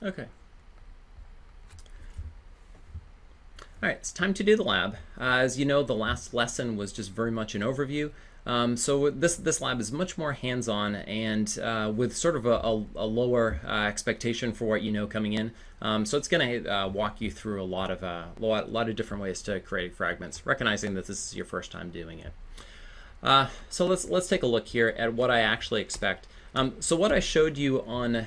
Okay. All right, it's time to do the lab. As you know, the last lesson was just very much an overview. So this lab is much more hands-on and with sort of a lower expectation for what you know coming in. So it's going to walk you through a lot of different ways to create fragments, recognizing that this is your first time doing it. So let's take a look here at what I actually expect. So what I showed you on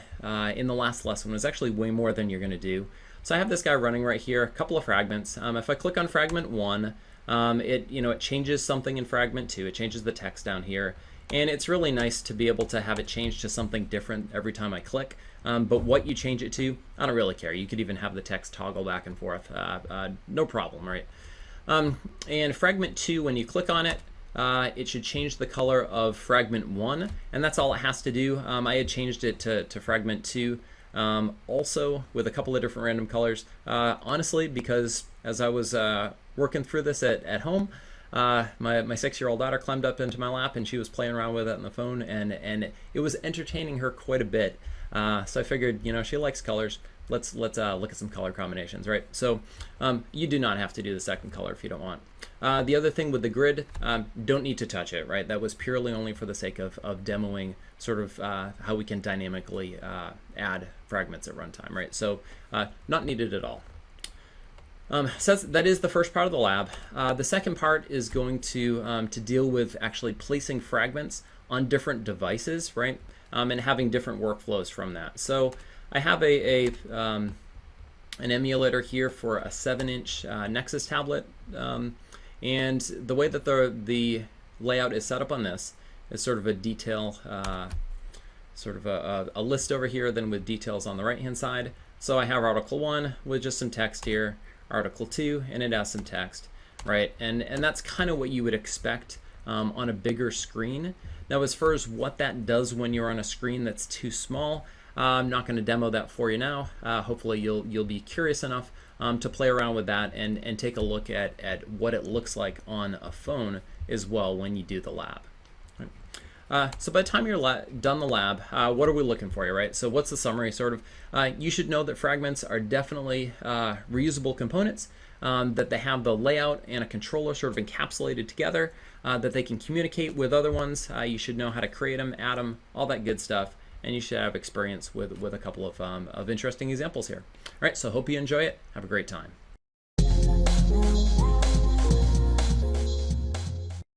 in the last lesson was actually way more than you're going to do. So I have this guy running right here, a couple of fragments. If I click on fragment 1, it changes something in fragment 2. It changes the text down here, and it's really nice to be able to have it change to something different every time I click. But what you change it to, I don't really care. You could even have the text toggle back and forth, no problem, right? And fragment 2, when you click on it, it should change the color of fragment 1, and that's all it has to do. I had changed it to fragment 2. Also with a couple of different random colors, honestly, because as I was working through this at home, my 6-year-old daughter climbed up into my lap and she was playing around with it on the phone, and it was entertaining her quite a bit. So I figured, she likes colors. Let's look at some color combinations, right? So you do not have to do the second color if you don't want. The other thing with the grid, don't need to touch it, right? That was purely only for the sake of demoing sort of how we can dynamically add fragments at runtime, right? So not needed at all. So that is the first part of the lab. The second part is going to deal with actually placing fragments on different devices, right? And having different workflows from that. So I have an emulator here for a 7-inch Nexus tablet, and the way that the layout is set up on this is sort of a detail, sort of a list over here, then with details on the right-hand side. So I have Article 1 with just some text here, Article 2, and it has some text, right? And that's kind of what you would expect on a bigger screen. Now, as far as what that does when you're on a screen that's too small, I'm not going to demo that for you now. Hopefully you'll be curious enough to play around with that and take a look at what it looks like on a phone as well when you do the lab. So by the time you're done the lab, what are we looking for here, right? So what's the summary sort of? You should know that fragments are definitely reusable components, that they have the layout and a controller sort of encapsulated together, that they can communicate with other ones. You should know how to create them, add them, all that good stuff. And you should have experience with a couple of interesting examples here. All right, so hope you enjoy it. Have a great time.